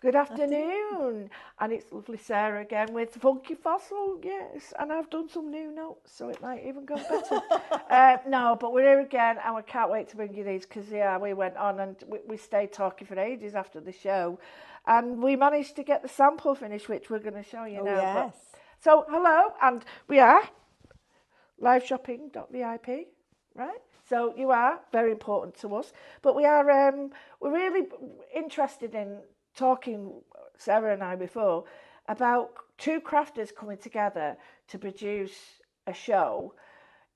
Good afternoon. And it's lovely Sarah again with Funky Fossil, yes. And I've done some new notes, so it might even go better. No, but we're here again, and we can't wait to bring you these because, yeah, we went on and we stayed talking for ages after the show. And we managed to get the sample finished, which we're going to show you now. Yes. So, hello, and we are liveshopping.vip, right? So you are very important to us, but we are we're really interested in talking, Sarah and I before, about two crafters coming together to produce a show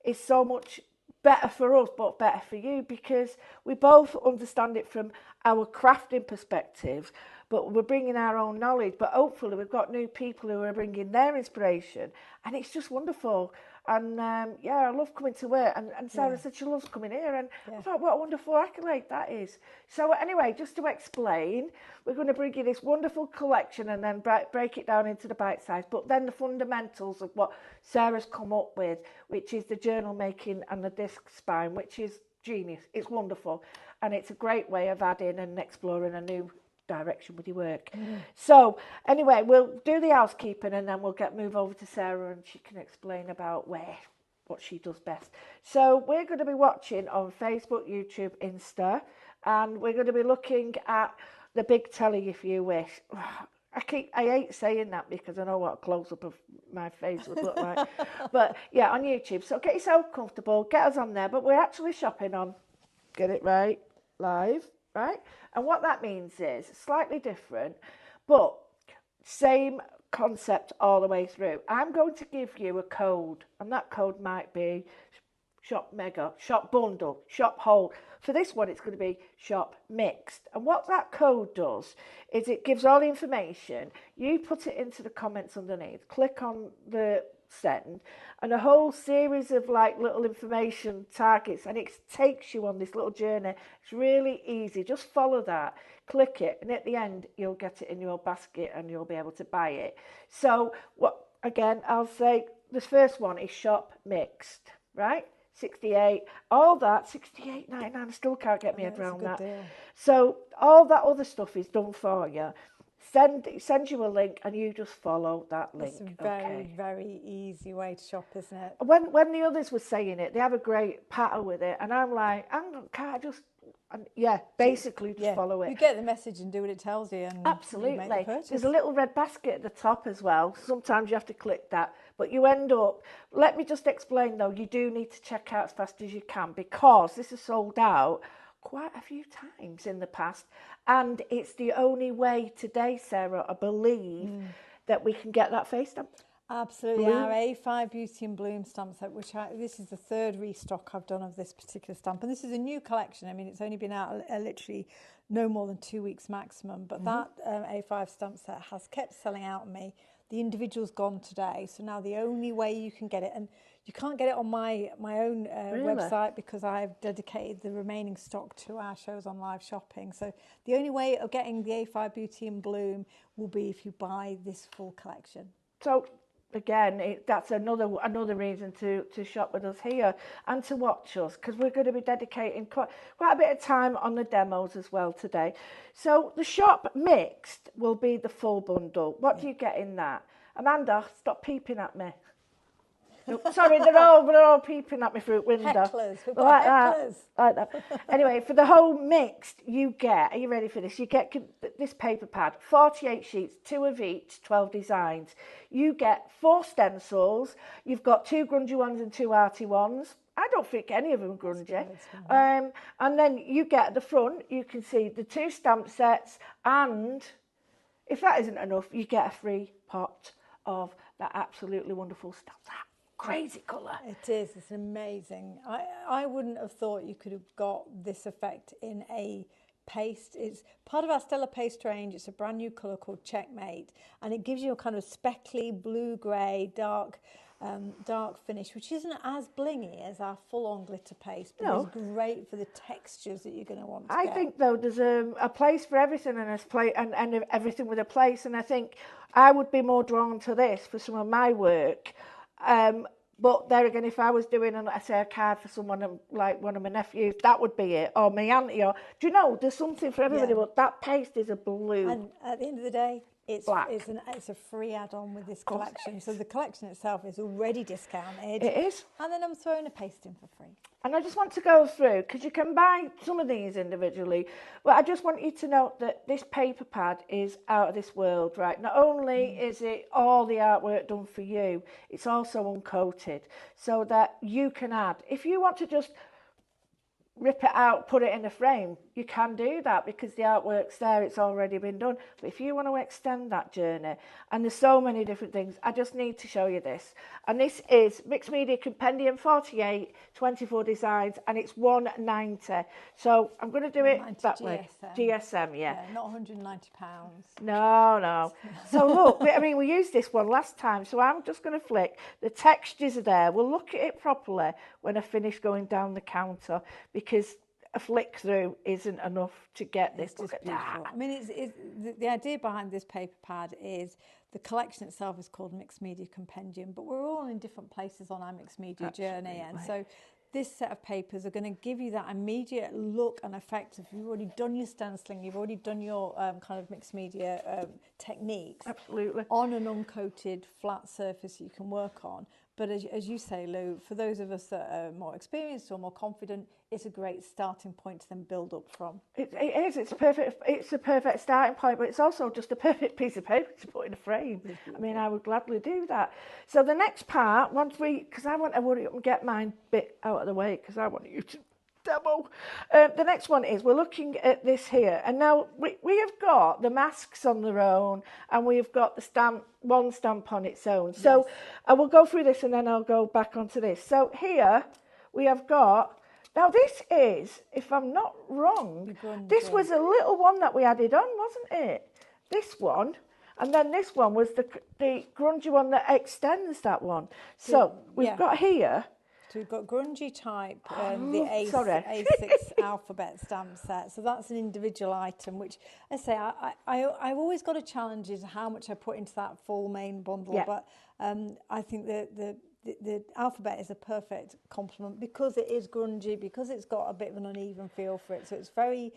is so much better for us, but better for you because we both understand it from our crafting perspective, but we're bringing our own knowledge. But hopefully, we've got new people who are bringing their inspiration, and it's just wonderful. And yeah, I love coming to work. And Sarah said she loves coming here, and I thought, what a wonderful accolade that is. So anyway, just to explain, we're going to bring you this wonderful collection and then break it down into the bite size. But then the fundamentals of what Sarah's come up with, which is the journal making and the disc spine, which is genius. It's wonderful, and it's a great way of adding and exploring a new direction with your work. So anyway, we'll do the housekeeping and then we'll move over to Sarah and she can explain about what she does best. So we're going to be watching on Facebook, YouTube, Insta, and we're going to be looking at the big telly if you wish. I hate saying that because I know what a close-up of my face would look like. But yeah, on YouTube. So get yourself comfortable, get us on there. But we're actually shopping on, get it right, live, right? And what that means is slightly different, but same concept all the way through. I'm going to give you a code, and that code might be Shop Mega, Shop Bundle, Shop Hold. For this one, it's going to be Shop Mixed. And what that code does is it gives all the information. You put it into the comments underneath, click on the send, and a whole series of like little information targets, and it takes you on this little journey. It's really easy. Just follow that, click it, and at the end you'll get it in your basket and you'll be able to buy it. So what again, I'll say the first one is Shop Mixed, right? 68, all that 68.99. I still can't get my head around that. Deal. So all that other stuff is done for you. Send you a link and you just follow that link. It's a very, very easy way to shop, isn't it? When the others were saying it, they have a great patter with it, and I'm like, can't I just, basically just follow it. You get the message and do what it tells you, and absolutely. You make the purchase. There's a little red basket at the top as well. Sometimes you have to click that, but you end up. Let me just explain though. You do need to check out as fast as you can because this is sold out quite a few times in the past, and it's the only way today, Sarah, I believe, that we can get that face stamp. Absolutely. Our A5 Beauty and Bloom stamp set, this is the third restock I've done of this particular stamp, and this is a new collection. I mean, it's only been out literally no more than 2 weeks maximum, but that A5 stamp set has kept selling out on me. The individual's gone today, so now the only way you can get it, and you can't get it on my own website because I've dedicated the remaining stock to our shows on live shopping. So the only way of getting the A5 Beauty and Bloom will be if you buy this full collection. So again, that's another reason to shop with us here and to watch us because we're going to be dedicating quite a bit of time on the demos as well today. So the Shop Mixed will be the full bundle. What do you get in that? Amanda, stop peeping at me. Sorry, they're all peeping at me through the window. Hecklers. We've got hecklers. Like that. Anyway, for the whole mixed, you get, are you ready for this? You get this paper pad, 48 sheets, 2 of each, 12 designs. You get 4 stencils. You've got 2 grungy ones and 2 arty ones. I don't think any of them are grungy. And then you get at the front, you can see the 2 stamp sets, and if that isn't enough, you get a free pot of that absolutely wonderful stuff. Crazy colour. It is. It's amazing. I wouldn't have thought you could have got this effect in a paste. It's part of our Stella Paste range. It's a brand new colour called Checkmate, and it gives you a kind of speckly blue-grey, dark finish, which isn't as blingy as our full-on glitter paste, but it's great for the textures that you're going to want to get. I think, though, there's a place for everything and everything with a place, and I think I would be more drawn to this for some of my work. But there again, if I was doing, a card for someone like one of my nephews, that would be it, or my auntie, or do you know? There's something for everybody. Yeah. But that paste is a blue. And at the end of the day, Black. it's a free add-on with this collection. So the collection itself is already discounted. It is. And then I'm throwing a paste in for free. And I just want to go through, because you can buy some of these individually, but I just want you to note that this paper pad is out of this world, right? Not only is it all the artwork done for you, it's also uncoated, so that you can add. If you want to just rip it out, put it in a frame, you can do that because the artwork's there, it's already been done. But if you want to extend that journey, and there's so many different things, I just need to show you this. And this is Mixed Media Compendium 48, 24 designs, and it's £190. So I'm going to do it that way. GSM, yeah. Not £190. No. So look, I mean, we used this one last time, so I'm just going to flick. The textures are there. We'll look at it properly when I finish going down the counter, because a flick through isn't enough to get this. Look at that. I mean, the idea behind this paper pad is the collection itself is called Mixed Media Compendium, but we're all in different places on our mixed media journey, and so this set of papers are going to give you that immediate look and effect of you've already done your stenciling, you've already done your kind of mixed media techniques. Absolutely. On an uncoated flat surface you can work on. But as you say, Lou, for those of us that are more experienced or more confident, it's a great starting point to then build up from. It is. It's perfect. It's a perfect starting point, but it's also just a perfect piece of paper to put in a frame. I mean, I would gladly do that. So the next part, because I want to hurry up and get mine bit out of the way, because I want you to demo. The next one is, we're looking at this here, and now we have got the masks on their own, and we've got the stamp, one stamp on its own. So I will go through this and then I'll go back onto this. So here we have got, now this is, if I'm not wrong, this was a little one that we added on, wasn't it? This one. And then this one was the grungy one that extends that one. So we've got here. So we've got grungy type, the A6 alphabet stamp set. So that's an individual item, which I say I've always got a challenge is how much I put into that full main bundle. Yeah. But I think the alphabet is a perfect complement because it is grungy, because it's got a bit of an uneven feel for it. So it's very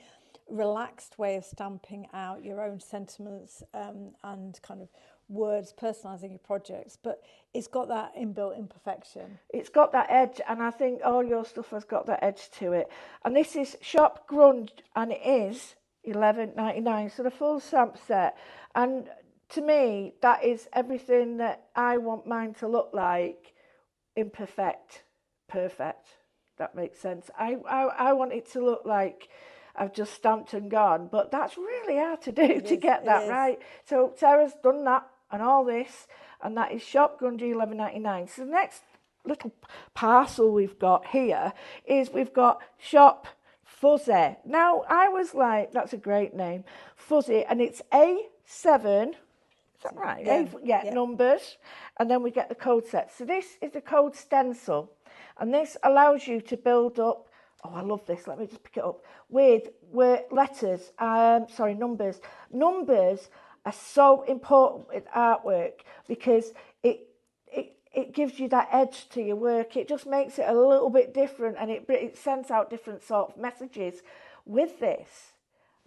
relaxed way of stamping out your own sentiments and kind of words, personalising your projects, but it's got that inbuilt imperfection. It's got that edge, and I think all your stuff has got that edge to it. And this is Shop Grunge, and it is $11.99, so the full stamp set. And to me, that is everything that I want mine to look like. Imperfect, perfect. That makes sense. I want it to look like I've just stamped and gone, but that's really hard to do to get that right. So Sarah's done that and all this, and that is Shop Grungy $11.99. So the next little parcel we've got here is we've got Shop Fuzzy. Now I was like, that's a great name, Fuzzy, and it's A7. Is that right? Yeah, numbers, and then we get the code set. So this is the code stencil, and this allows you to build up. Oh, I love this. Let me just pick it up. With letters, numbers. Numbers are so important with artwork because it gives you that edge to your work. It just makes it a little bit different, and it sends out different sort of messages with this.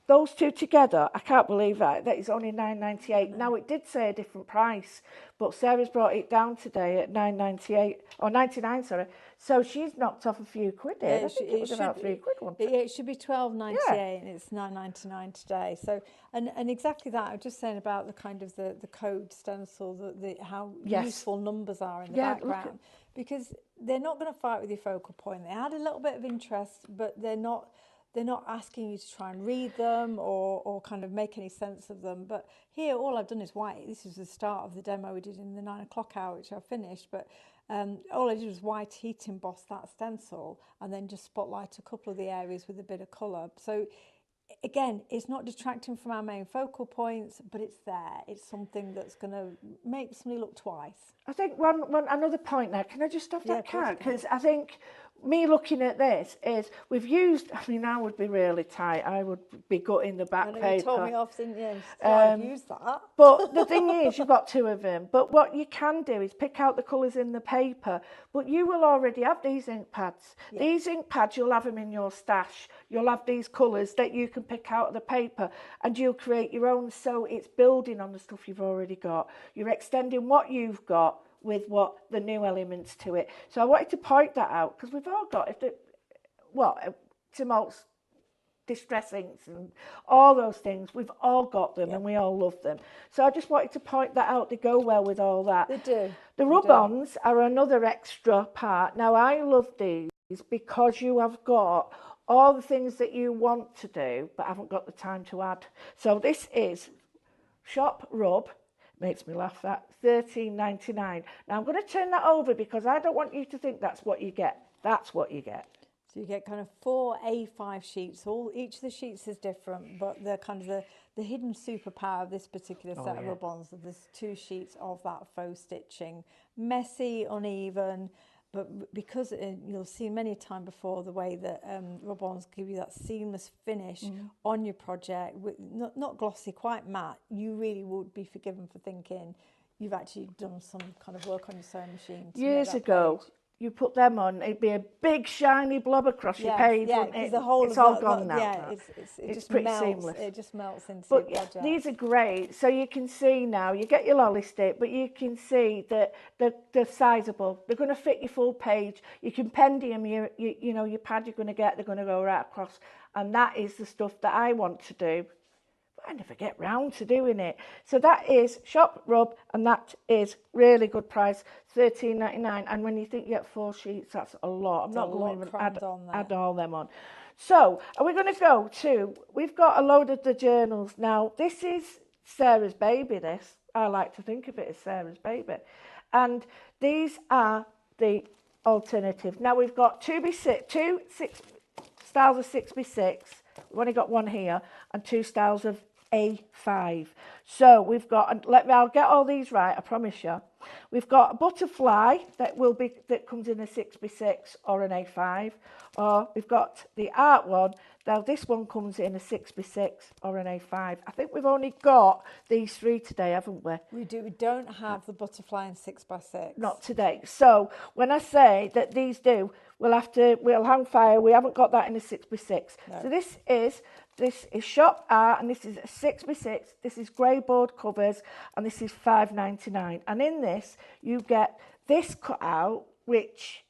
Those two together, I can't believe that is only $9.98. Now, it did say a different price, but Sarah's brought it down today at $9.98, or $99, sorry. So she's knocked off a few quid here. I think it was about £3, wasn't it? It should be $12.98, and it's $9.99 today. So, and exactly that. I was just saying about the kind of the code stencil, how useful numbers are in the background, because they're not going to fight with your focal point. They add a little bit of interest, but they're not asking you to try and read them or kind of make any sense of them. But here, all I've done is white. This is the start of the demo we did in the 9 o'clock hour, which I finished. But all I did was white heat emboss that stencil and then just spotlight a couple of the areas with a bit of colour. So again, it's not detracting from our main focal points, but it's there. It's something that's going to make somebody look twice. I think one another point there. Can I just stop that, Kat? Because I think me looking at this is we've used, I mean, I would be really tight. I would be gutting the back paper. You told me off, didn't you? I've used that. But the thing is, you've got 2 of them. But what you can do is pick out the colours in the paper. But you will already have these ink pads. Yeah. These ink pads, you'll have them in your stash. You'll have these colours that you can pick out of the paper and you'll create your own. So it's building on the stuff you've already got. You're extending what you've got with what the new elements to it. So I wanted to point that out because we've all got Tim Holtz distress inks and all those things. We've all got them and we all love them. So I just wanted to point that out. They go well with all that. They do. The rub-ons are another extra part. Now I love these because you have got all the things that you want to do but haven't got the time to add. So this is Shop Rub. Makes me laugh, that $13.99. Now I'm going to turn that over because I don't want you to think that's what you get. That's what you get. So you get kind of 4 A5 sheets. Each of the sheets is different, but the kind of the hidden superpower of this particular set of rub-ons are there's 2 sheets of that faux stitching. Messy, uneven, but because you'll see many a time before the way that rub-ons give you that seamless finish on your project, with not glossy, quite matte, you really would be forgiven for thinking you've actually done some kind of work on your sewing machine. Years ago, you put them on, it'd be a big shiny blob across your page. Yeah, because the whole it's all gone now. Yeah, it just pretty melts. seamless. It just melts into but your project. These are great. So you can see now, you get your lolly stick, but you can see that they're sizable. They're going to fit your full page. You can pendium your pad you're going to get. They're going to go right across, and that is the stuff that I want to do. I never get round to doing it. So that is Shop Rub, and that is really good price, $13.99. And when you think you get 4 sheets, that's a lot. I'm not going to even add all them on. So are we going to go to, we've got a load of the journals. Now, this is Sarah's baby, this. I like to think of it as Sarah's baby. And these are the alternative. Now, we've got 2 styles of 6x6. We've only got one here, and 2 styles of A5. So we've got, I'll get all these right, I promise you. We've got a butterfly that comes in a 6x6 or an A5, or we've got the art one. Now this one comes in a 6x6 or an A5. I think we've only got these 3 today, haven't we? We do. We don't have the butterfly in 6x6. Not today. So when I say that these do, we'll hang fire. We haven't got that in a 6x6. No. So this is Shop Art, and this is a 6x6. This is grey board covers, and this is $5.99. And in this, you get this cut out, which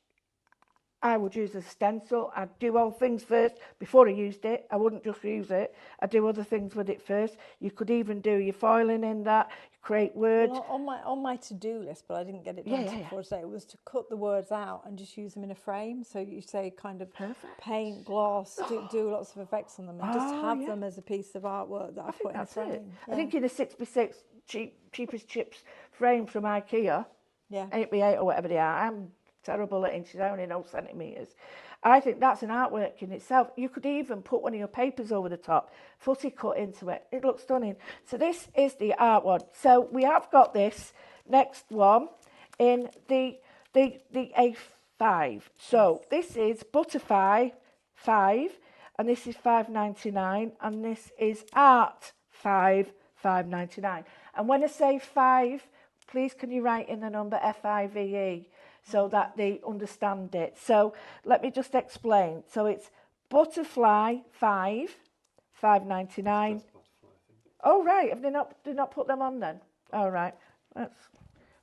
I would use as a stencil. I'd do all things first before I used it. I wouldn't just use it. I'd do other things with it first. You could even do your foiling in that, create words. Well, on my to-do list, but I didn't get it done before today, it was to cut the words out and just use them in a frame. So you say kind of paint, gloss, do lots of effects on them, and just have them as a piece of artwork that I put in a frame. Yeah. I think in a 6x6 cheapest chips frame from IKEA, 8x8 or whatever they are, I'm terrible at inches, I only know centimetres. I think that's an artwork in itself. You could even put one of your papers over the top, footy cut into it. It looks stunning. So this is the art one. So we have got this next one in the A5. So this is Butterfly 5, and this is $5.99, and this is Art 5, $5.99. And when I say 5, please can you write in the number FIVE? So that they understand it. So let me just explain. So it's Butterfly 5, $5.99. Oh right, have they not put them on then? All right. Well,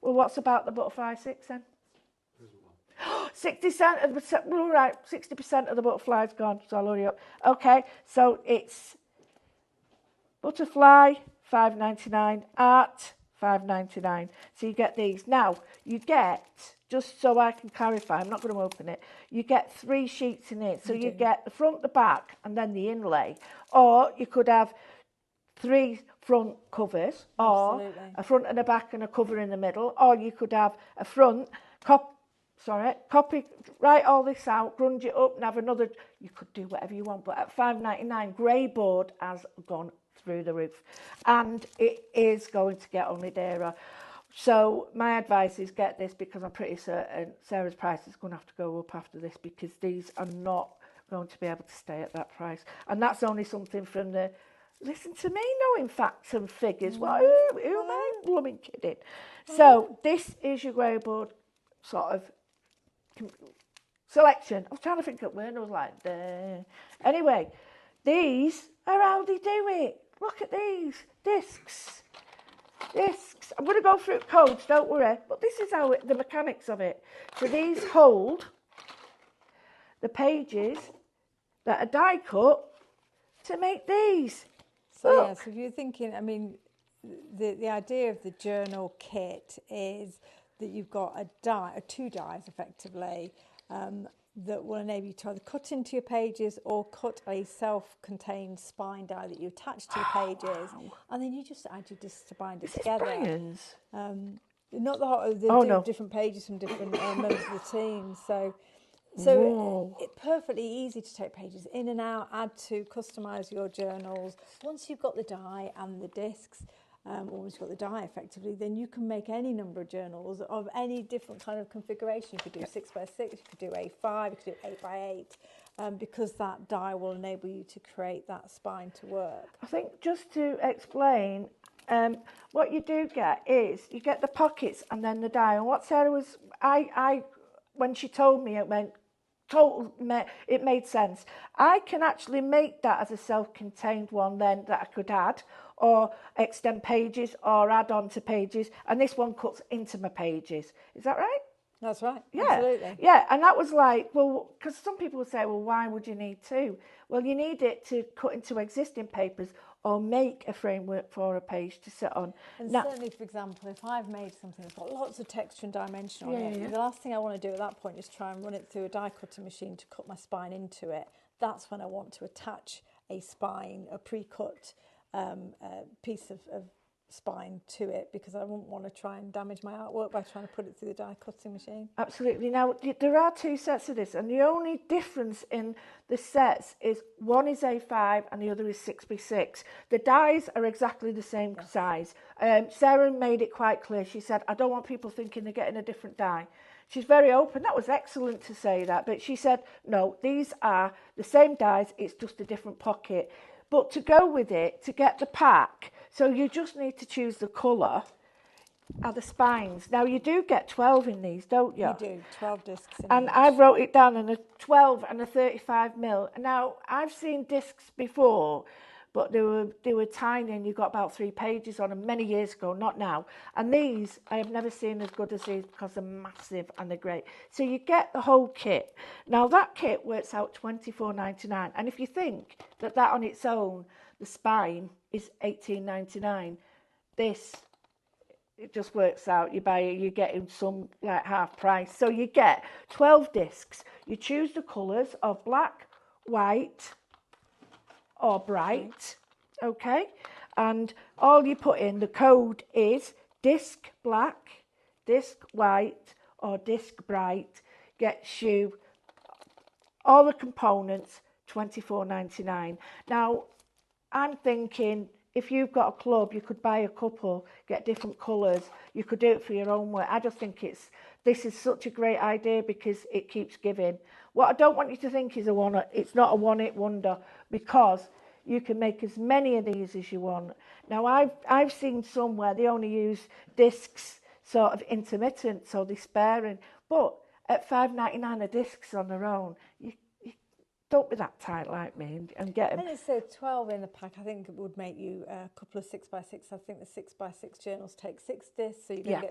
what's about the Butterfly 6 then? 60% of the, all right, 60% of the butterfly's gone. So I'll hurry up. Okay, so it's Butterfly $5.99, Art $5.99. So you get these. Now you get, just so I can clarify, I'm not going to open it, you get 3 sheets in it. So you get the front, the back, and then the inlay. Or you could have 3 front covers, or a front and a back and a cover in the middle. Or you could have a front, write all this out, grunge it up, and have another. You could do whatever you want, but at $5.99, grey board has gone through the roof, and it is going to get only dearer. So my advice is get this, because I'm pretty certain Sarah's price is going to have to go up after this, because these are not going to be able to stay at that price. And that's only something from the, listen to me knowing facts and figures. Well, who am I blooming kidding? So this is your Greyboard sort of selection. I was trying to think of when I was like, duh. Anyway, these are how they do it. Look at these discs. I'm going to go through codes, don't worry. But this is how the mechanics of it. So these hold the pages that are die cut to make these. So yes, if you're thinking, I mean, the idea of the journal kit is that you've got a die, or two dies effectively, that will enable you to either cut into your pages or cut a self-contained spine die that you attach to your pages, and then you just add your discs to bind it together. Brian's? Not the whole, different pages from different members of the team. So it's perfectly easy to take pages in and out, add to, customise your journals. Once you've got the die and the discs, or once you've got the die effectively, then you can make any number of journals of any different kind of configuration. You could do 6x6, you could do A5, you could do 8x8, because that die will enable you to create that spine to work. I think just to explain, what you do get is you get the pockets and then the die. And what Sarah was, when she told me, it made sense. I can actually make that as a self-contained one then that I could add, or extend pages, or add on to pages, and this one cuts into my pages. Is that right? That's right. Yeah, absolutely. Yeah, and that was like, well, because some people would say, well, why would you need two? Well, you need it to cut into existing papers or make a framework for a page to sit on. And certainly, for example, if I've made something that's got lots of texture and dimension on it, the last thing I want to do at that point is try and run it through a die cutting machine to cut my spine into it. That's when I want to attach a spine, a pre-cut piece of spine to it, because I wouldn't want to try and damage my artwork by trying to put it through the die cutting machine. Absolutely. Now, there are two sets of this, and the only difference in the sets is one is A5 and the other is 6x6. The dies are exactly the same size. Sarah made it quite clear. She said, I don't want people thinking they're getting a different die. She's very open. That was excellent to say that. But she said, no, these are the same dies. It's just a different pocket. But to go with it, to get the pack, so you just need to choose the colour, are the spines. Now, you do get 12 in these, don't you? You do, 12 discs in And each. I wrote it down in a 12 and a 35mm. Now, I've seen discs before, but they were tiny, and you got about 3 pages on them many years ago, not now. And these, I have never seen as good as these, because they're massive and they're great. So you get the whole kit. Now, that kit works out $24.99. And if you think that on its own, the spine is $18.99, this, it just works out. You buy it, you're getting some like half price. So you get 12 discs. You choose the colours of black, white, or bright, okay? And all you put in, the code is disc black, disc white, or disc bright. Gets you all the components, $24.99. Now, I'm thinking, if you've got a club, you could buy a couple, get different colours. You could do it for your own work. I just think this is such a great idea, because it keeps giving. What I don't want you to think is it's not a one-hit wonder, because you can make as many of these as you want. Now, I've seen some where they only use discs sort of intermittent, so they're sparing. But at $5.99 a discs on their own, you don't be that tight like me and get them. And it's 12 in the pack. I think it would make you a couple of 6x6. I think the 6x6 journals take 6 discs, so you're going to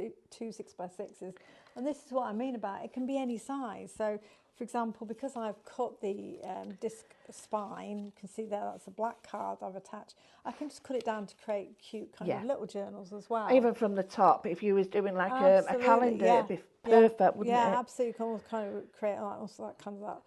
get two 6x6s. And this is what I mean about it can be any size. So, for example, because I've cut the disc spine, you can see there that's a black card I've attached. I can just cut it down to create cute kind of little journals as well. Even from the top, if you was doing like a calendar, it'd be perfect, wouldn't it? Yeah, absolutely. You can almost kind of create like also that kind of that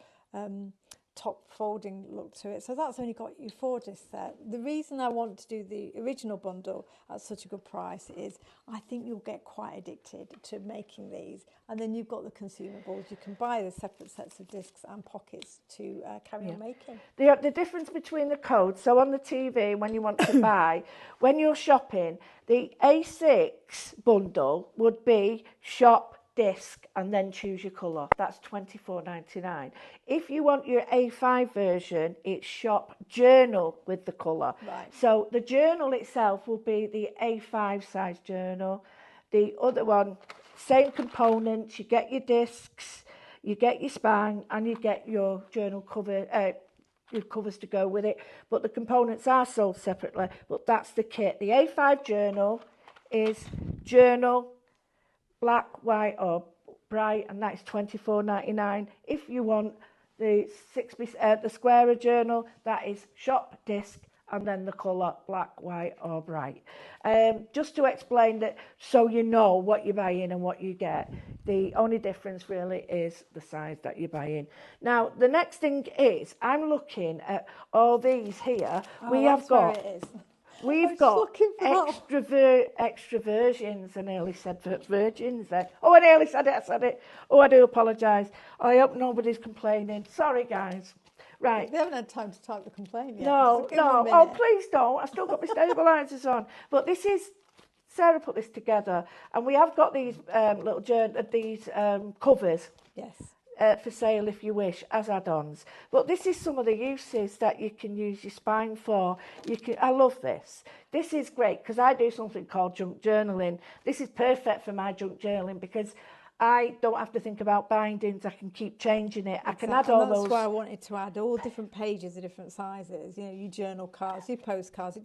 top folding look to it. So that's only got you 4 discs there. The reason I want to do the original bundle at such a good price is I think you'll get quite addicted to making these, and then you've got the consumables. You can buy the separate sets of discs and pockets to carry on making. The difference between the codes, so on the TV when you want to buy, when you're shopping, the A6 bundle would be shop, disc, and then choose your colour. That's $24.99. If you want your A5 version, it's shop, journal with the colour. Right. So the journal itself will be the A5 size journal. The other one, same components, you get your discs, you get your spine, and you get your journal cover, your covers to go with it. But the components are sold separately, but that's the kit. The A5 journal is journal, black, white or bright, and that's $24.99. If you want the the squarer journal, that is shop, disc, and then the colour black, white or bright. Just to explain that, so you know what you're buying and what you get. The only difference really is the size that you're buying. Now, the next thing is, I'm looking at all these here. We've got extra versions. I nearly said virgins then. Oh, I nearly said it. I said it. Oh, I do apologise. I hope nobody's complaining. Sorry, guys. Right. They haven't had time to type the complaint yet. No. Oh, please don't. I've still got my stabilisers on. But this is, Sarah put this together, and we have got these covers. Yes. For sale if you wish, as add-ons. But this is some of the uses that you can use your spine for. I love this. This is great because I do something called junk journaling. This is perfect for my junk journaling because I don't have to think about bindings. I can keep changing it. I can add all those. That's why I wanted to add all different pages of different sizes. You know, your journal cards, your postcards.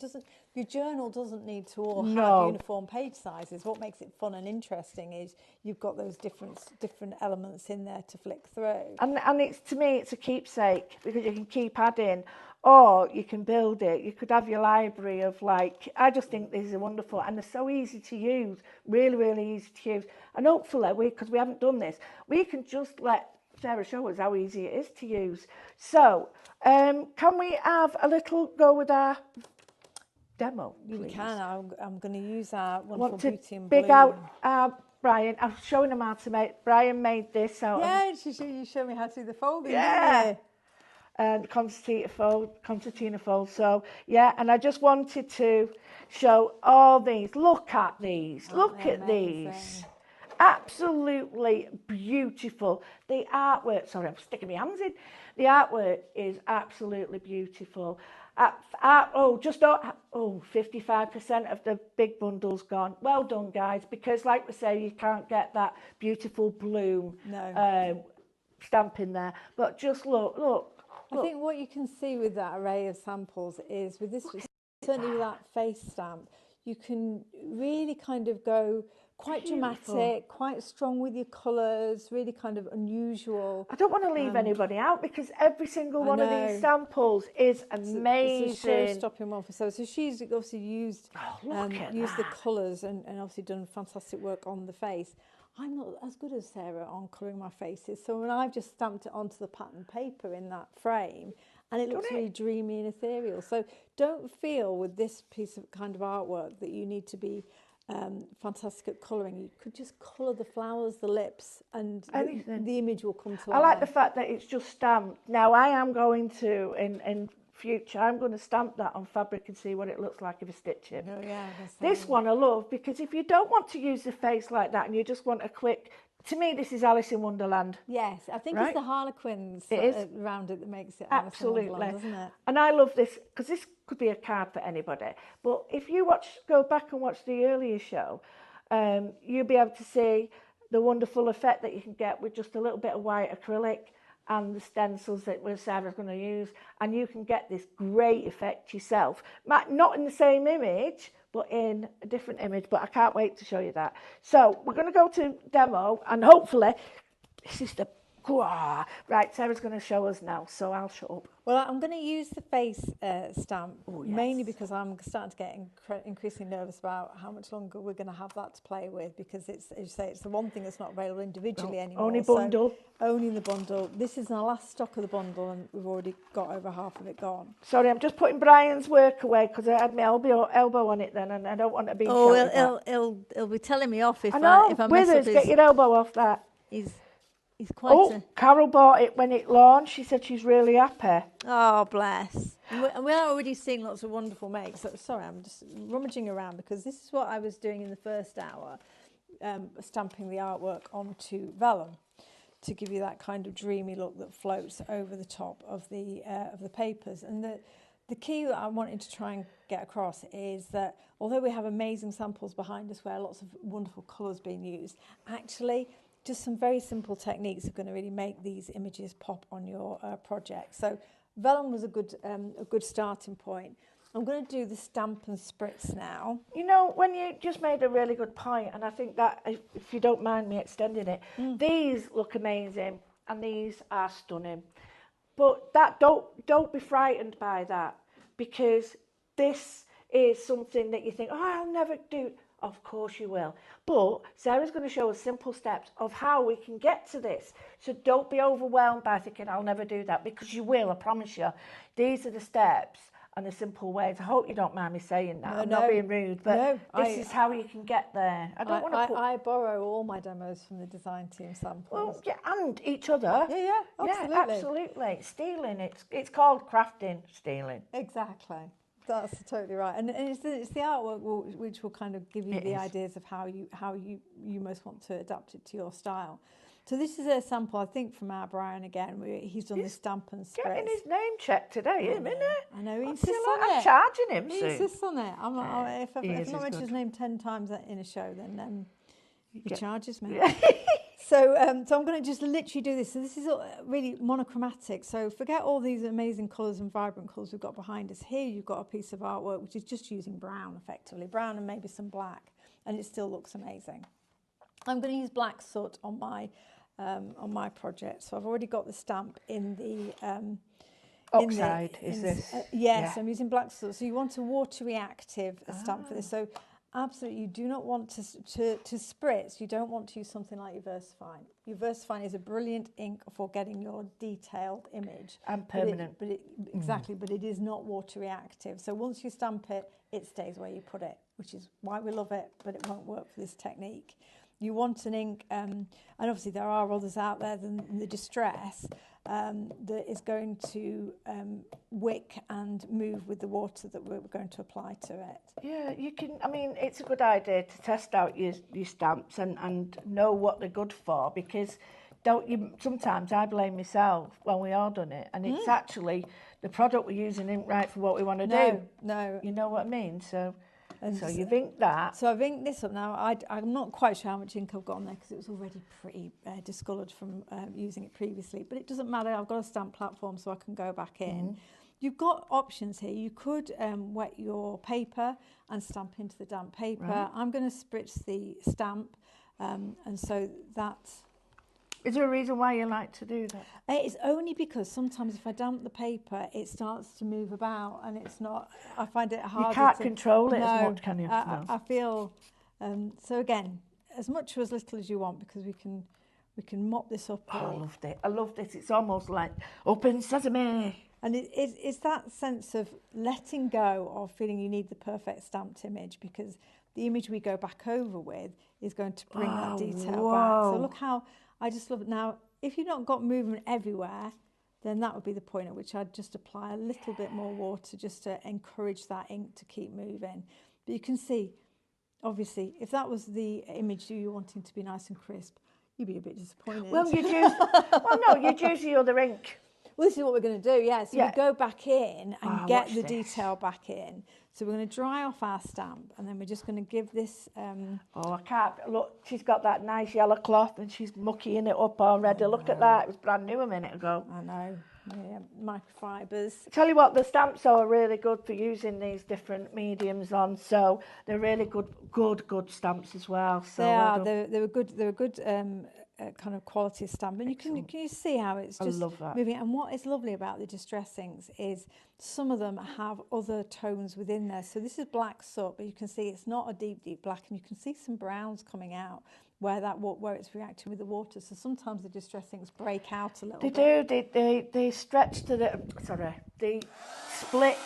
Your journal doesn't need to all have uniform page sizes. What makes it fun and interesting is you've got those different elements in there to flick through. And to me, it's a keepsake because you can keep adding. Or you can build it. You could have your library of I just think these are wonderful and they're so easy to use, really, really easy to use. And hopefully, because we haven't done this, we can just let Sarah show us how easy it is to use. So, can we have a little go with our demo, please? We can. I'm going to use our wonderful Beauty and Big Bloom. out Brian. I'm showing him how to make. Brian made this out. Yeah, you showed me how to do the folding. Yeah. Didn't you? And concertina fold. So yeah, and I just wanted to show all these. Look at these. Look at these. Absolutely beautiful. The artwork. Sorry, I'm sticking my hands in. The artwork is absolutely beautiful. 55% of the big bundle's gone. Well done, guys, because like we say, you can't get that beautiful bloom stamp in there. But just look. I think what you can see with that array of samples is with this, certainly with that face stamp, you can really kind of go quite dramatic, quite strong with your colours, really kind of unusual. I don't want to leave anybody out because every single one of these samples is amazing. It's a show-stopping one for Sarah. So she's obviously used the colours and obviously done fantastic work on the face. I'm not as good as Sarah on colouring my faces, so when I've just stamped it onto the pattern paper in that frame, and it looks really dreamy and ethereal. So don't feel with this piece of kind of artwork that you need to be fantastic at colouring. You could just colour the flowers, the lips, and the image will come to life. I like the fact that it's just stamped. Now I am going to, in future, I'm going to stamp that on fabric and see what it looks like if I stitch it. Oh, yeah, this one I love because if you don't want to use the face like that and you just want a quick, to me this is Alice in Wonderland. Yes, I think it's the Harlequins around it that makes it absolutely Alice in Wonderland, doesn't it? And I love this because this could be a card for anybody. But if you go back and watch the earlier show, you'll be able to see the wonderful effect that you can get with just a little bit of white acrylic and the stencils that Sarah's going to use, and you can get this great effect yourself. Not in the same image, but in a different image, but I can't wait to show you that. So we're going to go to demo, and hopefully this is the Right, Sarah's going to show us now, so I'll shut up. Well, I'm going to use the face stamp Oh, yes. mainly because I'm starting to get increasingly nervous about how much longer we're going to have that to play with, because it's, as you say, it's the one thing that's not available individually anymore. Only bundle. So only in the bundle. This is our last stock of the bundle, and we've already got over half of it gone. Sorry, I'm just putting Brian's work away because I had my elbow on it then, and I don't want to be. Oh, he'll be telling me off if I know. I Withers, mess up get your elbow off that. He's quite Oh, Carol bought it when it launched. She said she's really happy. Oh, bless. We're already seeing lots of wonderful makes. So, sorry, I'm just rummaging around because this is what I was doing in the first hour, stamping the artwork onto vellum to give you that kind of dreamy look that floats over the top of the papers. And the key that I wanted to try and get across is that although we have amazing samples behind us where lots of wonderful colours being used, actually just some very simple techniques are going to really make these images pop on your project. So vellum was a good starting point. I'm going to do the stamp and spritz now. You know, when you just made a really good point, and I think that, if you don't mind me extending it, these look amazing and these are stunning. But that don't be frightened by that, because this is something that you think, oh, I'll never do. Of course you will. But Sarah's going to show us simple steps of how we can get to this. So don't be overwhelmed by thinking, I'll never do that, because you will, I promise you. These are the steps and the simple ways. I hope you don't mind me saying that. I'm not being rude, but this is how you can get there. I borrow all my demos from the design team samples. Well, yeah, and each other. Yeah, absolutely. Yeah, absolutely. Stealing, it's called crafting, stealing. Exactly. That's totally right, and it's the artwork which will kind of give you the ideas of how you most want to adapt it to your style. So this is a sample, I think, from our Brian again. He's done the stamp and spritz. Getting his name checked today, isn't it? I know, he insists on it. I'm charging him soon. He insists on it. If I've not mentioned his name 10 times in a show, then he charges me. So I'm going to just literally do this. So this is really monochromatic. So forget all these amazing colours and vibrant colours we've got behind us. Here you've got a piece of artwork which is just using brown, effectively. Brown and maybe some black. And it still looks amazing. I'm going to use black soot on my project. So I've already got the stamp in the... Oxide, this? Yes, yeah. I'm using black soot. So you want a water reactive stamp for this. So absolutely, you do not want to spritz. You don't want to use something like your VersaFine. Your VersaFine is a brilliant ink for getting your detailed image. And permanent. Exactly, but it is not water reactive. So once you stamp it, it stays where you put it, which is why we love it, but it won't work for this technique. You want an ink, and obviously there are others out there than the Distress, that is going to wick and move with the water that we're going to apply to it. Yeah, you can. I mean, it's a good idea to test out your stamps and know what they're good for, because sometimes I blame myself when we all done it, and it's actually the product we're using isn't right for what we want to do. No. You know what I mean? So you've inked that. So I've inked this up now. I'm not quite sure how much ink I've got on there because it was already pretty discoloured from using it previously. But it doesn't matter. I've got a stamp platform so I can go back in. You've got options here. You could wet your paper and stamp into the damp paper. Right. I'm going to spritz the stamp, and so that's... Is there a reason why you like to do that? It's only because sometimes if I damp the paper, it starts to move about, and it's not. I find it hard. You can't control it as much, can you? I feel. So again, as much or as little as you want, because we can mop this up. Oh, I loved it. I love this. It's almost like open sesame. And it's that sense of letting go of feeling you need the perfect stamped image, because the image we go back over with is going to bring that detail back. So look how. I just love it. Now, if you've not got movement everywhere, then that would be the point at which I'd just apply a little bit more water just to encourage that ink to keep moving. But you can see, obviously, if that was the image you were wanting to be nice and crisp, you'd be a bit disappointed. Well, you'd use the other ink. Well, this is what we're going to do, So we go back in and get the detail back in. So we're going to dry off our stamp, and then we're just going to give this... I can't... Look, she's got that nice yellow cloth, and she's muckying it up already. Look at that. It was brand new a minute ago. I know. Yeah, microfibres. Tell you what, the stamps are really good for using these different mediums on, so they're really good stamps as well. So they are. They were good kind of quality stamp. And can you see how it's I just love that. moving? And what is lovely about the distress inks is some of them have other tones within there. So this is black soot, but you can see it's not a deep black, and you can see some browns coming out where it's reacting with the water. So sometimes the distress inks break out a little bit. They stretch to they split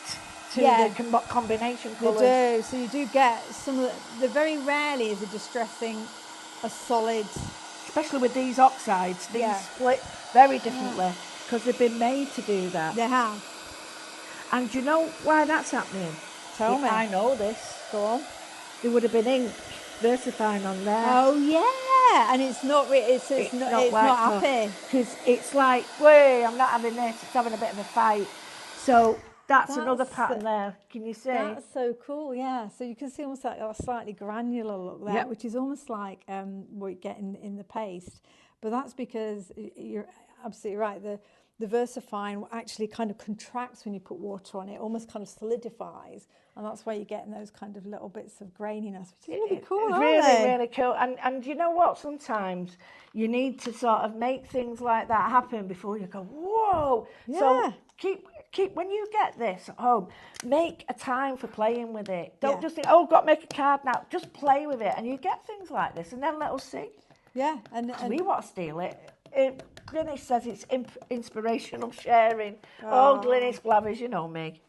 to Yeah. the combination They colours. do. So you do get some of the very rarely is a distress ink a solid. Especially with these oxides, these Yeah. split very differently because they've been made to do that. They have. And do you know why that's happening? Tell me. I know this. Go on. There would have been ink VersaFine on there. Oh yeah, and it's not. It's not happy. Because it's like, wait, I'm not having this. It's having a bit of a fight. So that's another pattern there. Can you see? That's so cool. Yeah. So you can see almost like a slightly granular look there, Yep. which is almost like what you get in the paste. But that's because you're absolutely right. The VersaFine actually kind of contracts when you put water on it, almost kind of solidifies, and that's why you're getting those kind of little bits of graininess, which is really cool, It's aren't really, they? really cool. And you know what? Sometimes you need to sort of make things like that happen before you go, whoa. Yeah. So keep when you get this at home, make a time for playing with it. Don't Yeah. just think, oh, got to make a card now. Just play with it, and you get things like this, and then let us see. Yeah, and We want to steal it. Glynis says it's inspirational sharing. Oh, Glynis Blathers, you know me.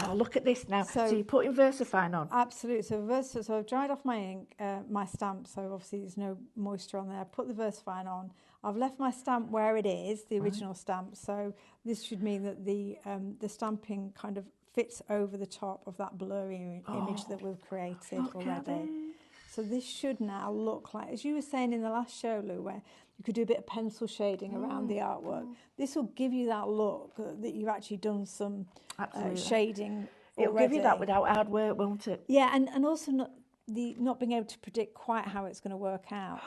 Oh, look at this now. So you're putting VersaFine on. absolutely. So I've dried off my ink, my stamp. So obviously there's no moisture on there. Put the VersaFine on. I've left my stamp where it is, the original stamp. So this should mean that the stamping kind of fits over the top of that blurry image that we've created already. So this should now look like, as you were saying in the last show, Lou, where you could do a bit of pencil shading around the artwork. This will give you that look that you've actually done some shading It'll already. give you that without hard work, won't it? Yeah, and also not being able to predict quite how it's going to work out.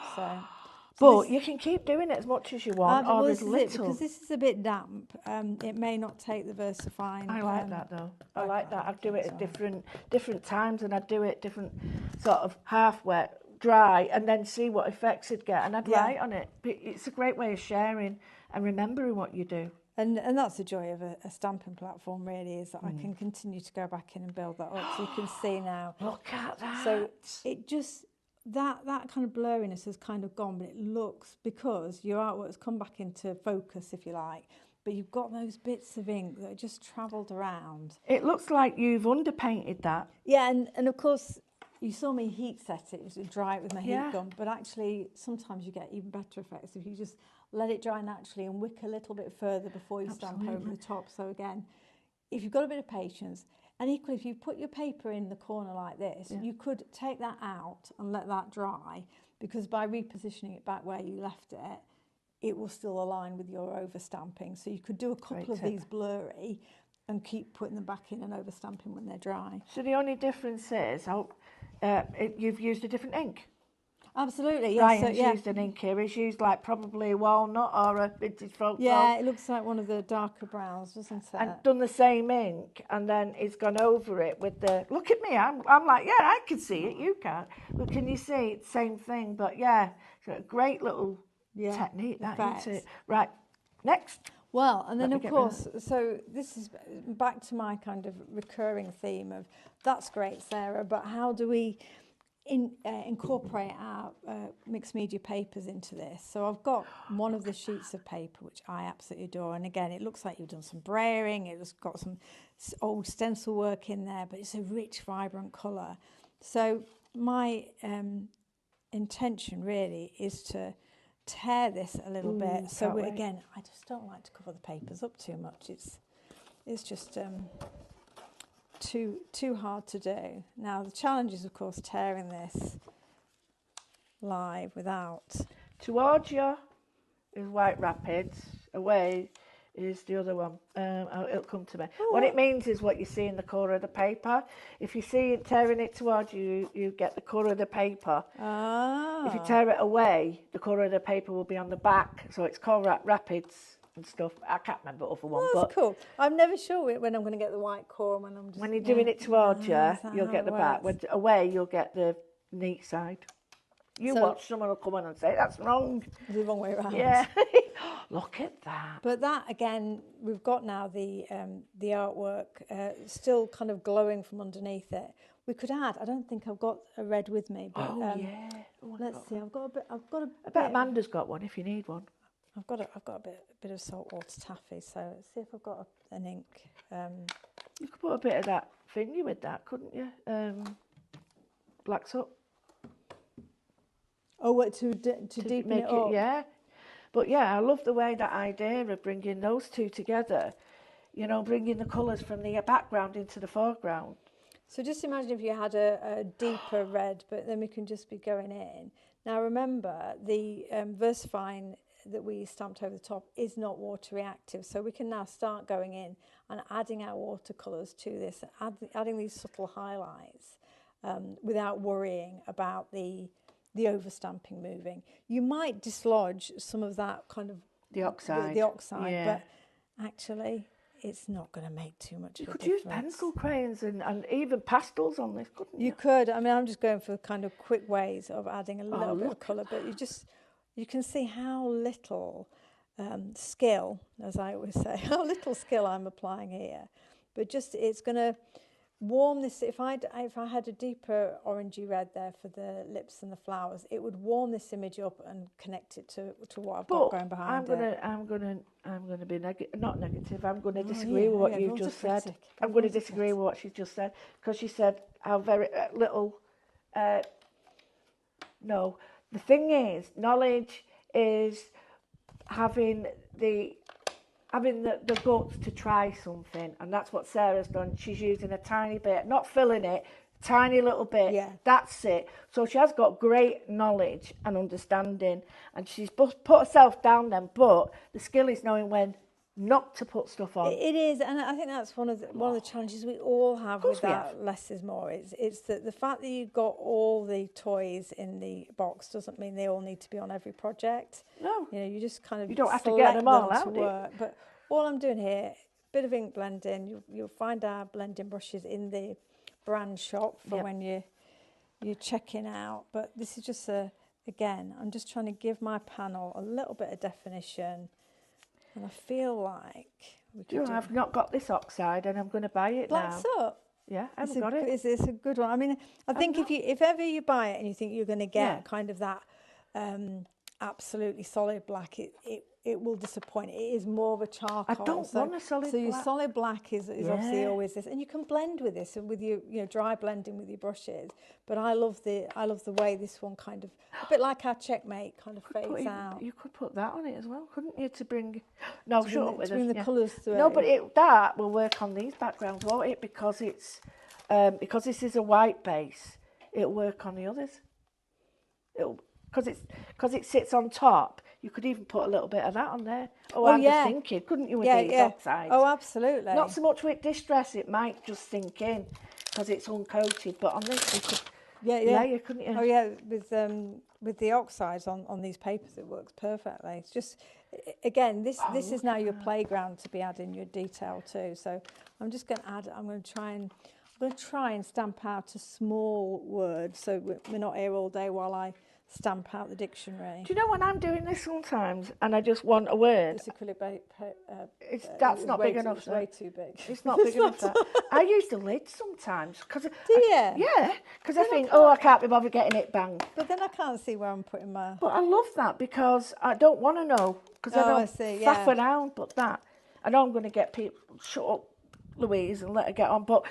But you can keep doing it as much as you want, or as little. Because this is a bit damp. It may not take the VersaFine. I like that though. I like that. I'd do it at different times, and I'd do it different sort of half wet, dry, and then see what effects it'd get, and I'd write on it. But it's a great way of sharing and remembering what you do. And that's the joy of a stamping platform, really, is that I can continue to go back in and build that up. So you can see now. Look at that. So it just that kind of blurriness has kind of gone, but it looks, because your artwork's come back into focus, if you like. But you've got those bits of ink that are just travelled around. It looks like you've underpainted that. Yeah, and of course, you saw me heat set it, to dry it with my heat Yeah. gun, but actually sometimes you get even better effects if you just let it dry naturally and wick a little bit further before you stamp over the top. So again, if you've got a bit of patience, and equally if you put your paper in the corner like this, you could take that out and let that dry, because by repositioning it back where you left it, it will still align with your overstamping. So you could do a couple of these blurry and keep putting them back in and overstamping when they're dry. So the only difference is you've used a different ink. Absolutely, yes. Ryan's So, used an ink here. He's used like probably a walnut or a vintage folk. yeah, it looks like one of the darker browns, doesn't it? And done the same ink, and then he's gone over it with the. Look at me, I'm like, yeah, I can see it. You can't. But can you see it's same thing? But yeah, it's a great little technique that, isn't it? Right, next. Well, and then Let of me get rid of course, so this is back to my kind of recurring theme of, that's great, Sarah, but how do we incorporate our mixed media papers into this? So I've got one of the sheets of paper which I absolutely adore, and again it looks like you've done some brayering, it's got some old stencil work in there, but it's a rich, vibrant colour. So my intention really is to tear this a little bit. So again, I just don't like to cover the papers up too much. It's just too hard to do. Now the challenge is of course tearing this live without. Towards you is White Rapids. Away is the other one. It'll come to me. What it means is what you see in the corner of the paper. If you see it tearing it towards you, you get the corner of the paper. If you tear it away, the corner of the paper will be on the back. So it's called Rapids and stuff. I can't remember the other one. That's but cool. I'm never sure when I'm going to get the white core, when I'm just, when you're doing it towards you, you'll get the back. works? When away, you'll get the neat side. You So- watch someone will come in and say, that's wrong. The wrong way around. Yeah. Look at that. But that again, we've got now the artwork still kind of glowing from underneath it. We could add. I don't think I've got a red with me, but Yeah. Oh, let's see. I've got a bit. I've got a I bet bit. Amanda's got one if you need one. I've got a bit of saltwater taffy. So let's see if I've got an ink. You could put a bit of that thingy with that, couldn't you? Black soap. Oh, what to deepen make it up? Yeah. But yeah, I love the way that idea of bringing those two together. You know, bringing the colours from the background into the foreground. So just imagine if you had a deeper red, but then we can just be going in. Now remember, the VersaFine that we stamped over the top is not water reactive, so we can now start going in and adding our watercolours to this, adding these subtle highlights without worrying about the overstamping moving. You might dislodge some of that kind of The oxide. the oxide, Yeah. but actually it's not going to make too much You of a could use difference. pencil crayons and even pastels on this, couldn't you? You could. I mean, I'm just going for kind of quick ways of adding a little bit of look colour, but you can see how little skill, as I always say, how little skill I'm applying here. But just it's going to warm this. If I had a deeper orangey red there for the lips and the flowers, it would warm this image up and connect it to what I've got going behind it. I'm gonna be not negative. I'm gonna disagree yeah, with what yeah, you've everyone's just a said. critic. I'm gonna Everyone's a disagree with what she just said because she said how very little. No, the thing is, knowledge is having the guts to try something, and that's what Sarah's done. She's using a tiny bit, not filling it, tiny little bit. Yeah. That's it. So she has got great knowledge and understanding, and she's put herself down then. But the skill is knowing when not to put stuff on. It is, and I think that's one of the challenges we all have with we that less is more. It's that the fact that you've got all the toys in the box doesn't mean they all need to be on every project. No. You know, you just kind of You don't have to get select them all to out, do you? work. But all I'm doing here, bit of ink blending. You'll find our blending brushes in the brand shop for Yep. when you're checking out. But this is just again, I'm just trying to give my panel a little bit of definition. And I feel like we could You know, I've not got this oxide, and I'm going to buy it Black now. Soap. Yeah, I It's haven't got it. It's a good one. I mean, I think if ever you buy it and you think you're going to get Yeah. kind of that absolutely solid black, it will disappoint. It is more of a charcoal. I don't want a solid So your black. solid black is obviously Yeah. always this, and you can blend with this and with your dry blending with your brushes. But I love the way this one kind of a bit like our Checkmate kind of fades out. You could put that on it as well, couldn't you? To bring no, shut up with to bring us, the yeah. colours through. No, but that will work on these backgrounds, won't it? Because it's because this is a white base, it'll work on the others. Because it sits on top. You could even put a little bit of that on there. I'm yeah. just thinking, couldn't you, with these oxides? Oh, absolutely. Not so much with distress, it might just sink in because it's uncoated. But on this, you could layer, couldn't you? Oh yeah, with the oxides on these papers, it works perfectly. It's just again, this is now your playground to be adding your detail to. So I'm just going to add. I'm going to try and stamp out a small word, so we're not here all day while I stamp out the dictionary. Do you know when I'm doing this sometimes and I just want a word? This acrylic That's not big enough. It's way too big. It's not big enough. I use the lid sometimes. Do you? Yeah, because I think, I can't be bothered getting it banged. But then I can't see where I'm putting my. But I love that because I don't want to know because I don't faff around. But that, I know I'm going to get people, shut up, Louise, and let her get on. But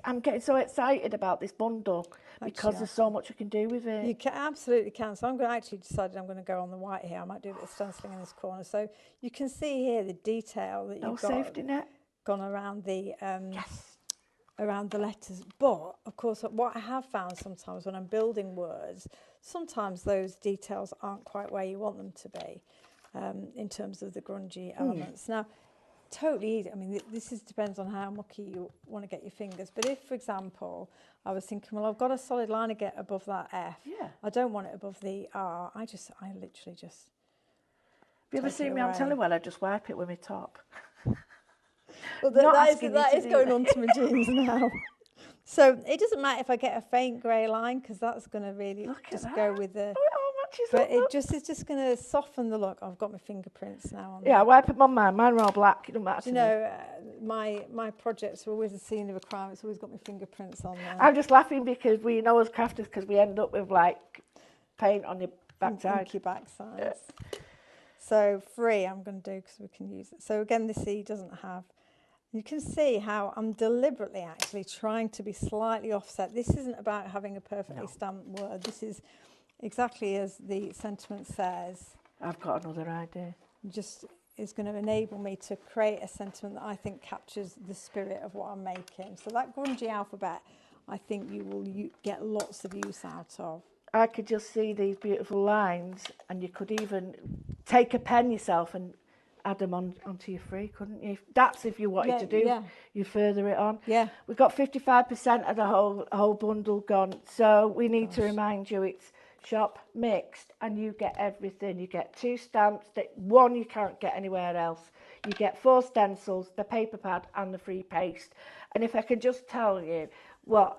I'm getting so excited about this bundle because there's so much I can do with it. You absolutely can. So I'm going to actually decided I'm going to go on the white here. I might do a bit of stenciling in this corner. So you can see here the detail that you've got safety net gone around the around the letters. But of course, what I have found sometimes when I'm building words, sometimes those details aren't quite where you want them to be in terms of the grungy elements. Now, totally easy. I mean, this depends on how mucky you want to get your fingers. But if, for example, I was thinking, well, I've got a solid line to get above that F. Yeah. I don't want it above the R. I literally just. Have you ever seen me on telly? Well, I just wipe it with my top. Well, that is going on to my jeans now. So it doesn't matter if I get a faint grey line, because that's going to really Look at just that. go with the... Oh, it all matches But up, it look. just is just going to soften the look. I've got my fingerprints now on Yeah, there. wipe them on mine. Mine are all black. It don't matter Do you to me. know, my projects are always a scene of a crime. It's always got my fingerprints on there. I'm just laughing because we know as crafters, because we end up with like paint on your backside. Inky backsides. So 3 I'm going to do because we can use it. So again, this E doesn't have... You can see how I'm deliberately actually trying to be slightly offset. This isn't about having a perfectly stamped word. This is exactly as the sentiment says. I've got another idea. Just is going to enable me to create a sentiment that I think captures the spirit of what I'm making. So that grungy alphabet, I think you will get lots of use out of. I could just see these beautiful lines, and you could even take a pen yourself and add them onto your free, couldn't you? That's if you wanted to do. Yeah. You further it on. Yeah. We've got 55% of the whole bundle gone. So we need to remind you it's shop mixed, and you get everything. You get 2 stamps, that one you can't get anywhere else. You get 4 stencils, the paper pad, and the free paste. And if I can just tell you, well,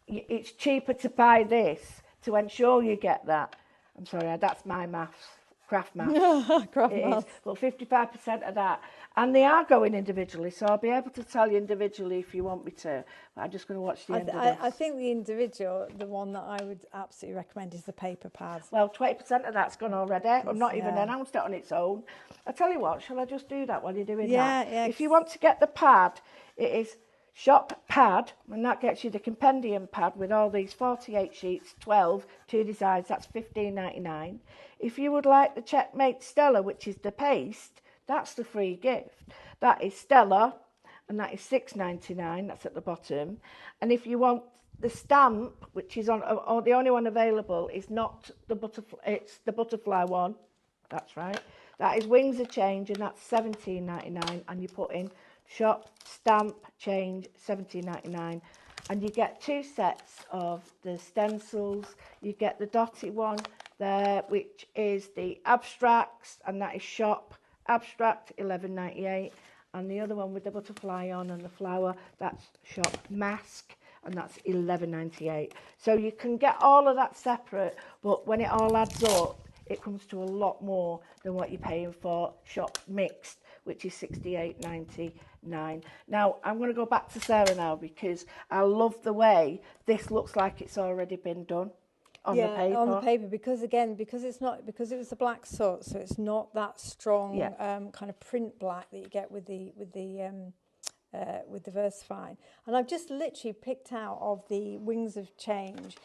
it's cheaper to buy this to ensure you get that. I'm sorry, that's my maths. Craft maths. Craft It maths. is, but 55% of that. And they are going individually, so I'll be able to tell you individually if you want me to. But I'm just going to watch the end of this. I think the individual, the one that I would absolutely recommend is the paper pads. Well, 20% of that's gone already. I've not even Yeah. announced it on its own. I tell you what, shall I just do that while you're doing Yeah, that? yeah. If you want to get the pad, it is shop pad, and that gets you the compendium pad with all these 48 sheets, 12, 2 designs, that's $15.99. If you would like the Checkmate Stella, which is the paste, that's the free gift. That is Stella, and that is $6.99, that's at the bottom. And if you want the stamp, which is on, or the only one available, is not the butterfly, it's the butterfly one, that's right. That is Wings of Change, and that's $17.99, and you put in shop, stamp, change, $17.99, and you get 2 sets of the stencils. You get the dotted one there, which is the abstracts, and that is shop abstract, $11.98, and the other one with the butterfly on and the flower, that's shop mask, and that's $11.98. So you can get all of that separate, but when it all adds up, it comes to a lot more than what you're paying for shop mixed, which is $68.99. Now, I'm going to go back to Sarah now, because I love the way this looks like it's already been done on the paper. On the paper, because it was a black soot, so it's not that strong kind of print black that you get with the VersaFine. And I've just literally picked out of the Wings of Change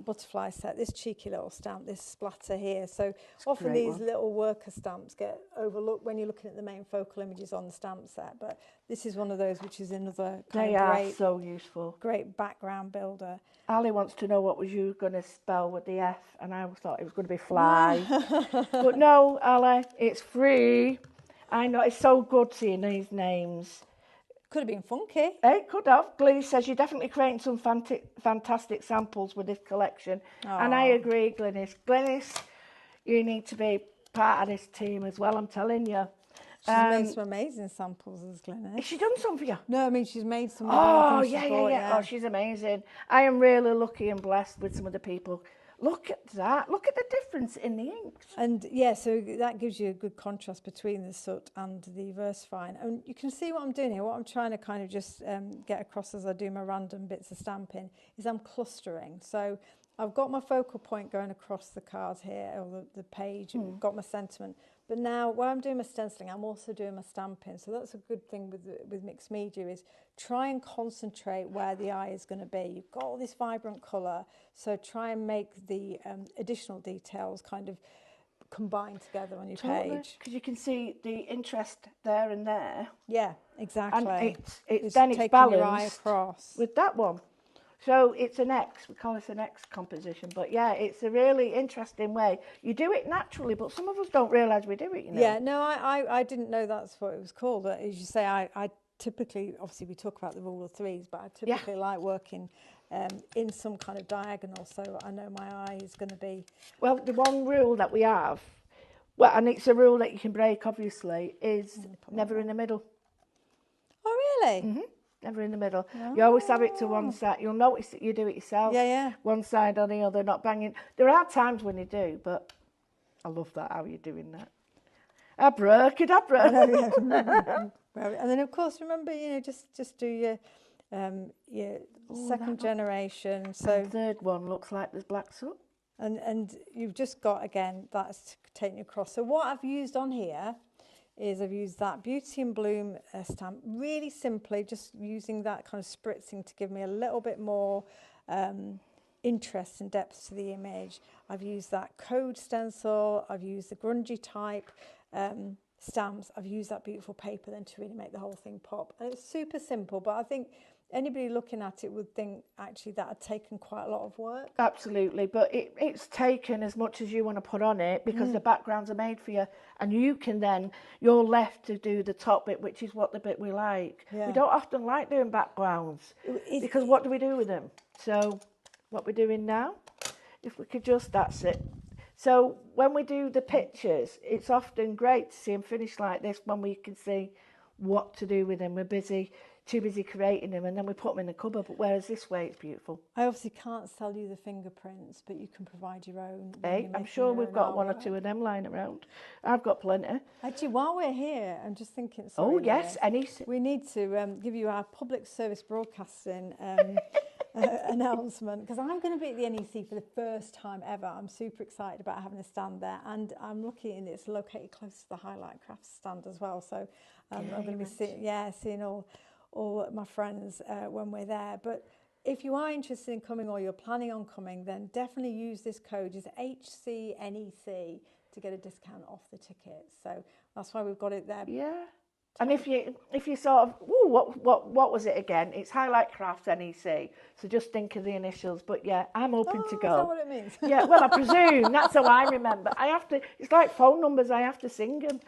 butterfly set this cheeky little stamp, this splatter here. So often these little worker stamps get overlooked when you're looking at the main focal images on the stamp set, but this is one of those which is another kind of great, so useful, great background builder. Ali wants to know what was you going to spell with the F, and I thought it was going to be fly. But no, Ali, it's free. I know, it's so good seeing these names. Could have been funky. It could have. Glenys says you're definitely creating some fantastic samples with this collection. And I agree, Glenys. Glenys, you need to be part of this team as well, I'm telling you. She's made some amazing samples, as Glenys. Has she done some for you? No, I mean, she's made some. Oh, yeah. Oh, she's amazing. I am really lucky and blessed with some of the people. Look at that. Look at the difference in the inks. And yeah, so that gives you a good contrast between the soot and the VersaFine. And you can see what I'm doing here. What I'm trying to kind of just get across as I do my random bits of stamping is I'm clustering. So I've got my focal point going across the card here, or the page, and got my sentiment. But now, while I'm doing my stenciling, I'm also doing my stamping. So that's a good thing with mixed media, is try and concentrate where the eye is going to be. You've got all this vibrant colour, so try and make the additional details kind of combine together on your page. Because you can see the interest there and there. Yeah, exactly. And it's taking balanced your eye across. with that one. So it's an X, we call this an X composition, but yeah, it's a really interesting way. You do it naturally, but some of us don't realise we do it, you know. Yeah, no, I didn't know that's what it was called. As you say, I typically, obviously we talk about the rule of threes, but I typically like working in some kind of diagonal, so I know my eye is going to be... Well, the one rule that we have, well, and it's a rule that you can break, obviously, is never in the middle. Oh, really? Mm-hmm. never in the middle. You always have it to one side. You'll notice that you do it yourself. Yeah. One side or the other, not banging. There are times when you do, but I love that, how you're doing that. Abracadabra. And then, of course, remember, just do your second generation. So the third one looks like there's black soot. And you've just got, again, that's taking you across. So what I've used on here is I've used that Beauty and Bloom stamp, really simply, just using that kind of spritzing to give me a little bit more interest and depth to the image. I've used that code stencil, I've used the grungy type stamps, I've used that beautiful paper then to really make the whole thing pop. And it's super simple, but I think anybody looking at it would think actually that had taken quite a lot of work. Absolutely, but it's taken as much as you want to put on it, because the backgrounds are made for you, and you can then, you're left to do the top bit, which is what the bit we like. Yeah. We don't often like doing backgrounds, because what do we do with them? So what we're doing now, if we could just, that's it. So when we do the pictures, it's often great to see them finished like this, when we can see what to do with them. We're too busy creating them, and then we put them in the cupboard. But whereas this way, it's beautiful. I obviously can't sell you the fingerprints, but you can provide your own. Hey, I'm sure we've got one or two of them lying around. I've got plenty. Actually, while we're here, I'm just thinking. Oh yes, we need to give you our public service broadcasting announcement, because I'm going to be at the NEC for the first time ever. I'm super excited about having a stand there, and I'm lucky in it's located close to the Highlight Crafts stand as well. So I'm going to be seeing all my friends when we're there. But if you are interested in coming, or you're planning on coming, then definitely use this code. It's HCNEC to get a discount off the tickets. So that's why we've got it there. Yeah. And if you sort of, what was it again? It's Highlight Crafts NEC. So just think of the initials. But yeah, I'm hoping to go. Is that what it means? Yeah, well, I presume that's how I remember. It's like phone numbers. I have to sing them,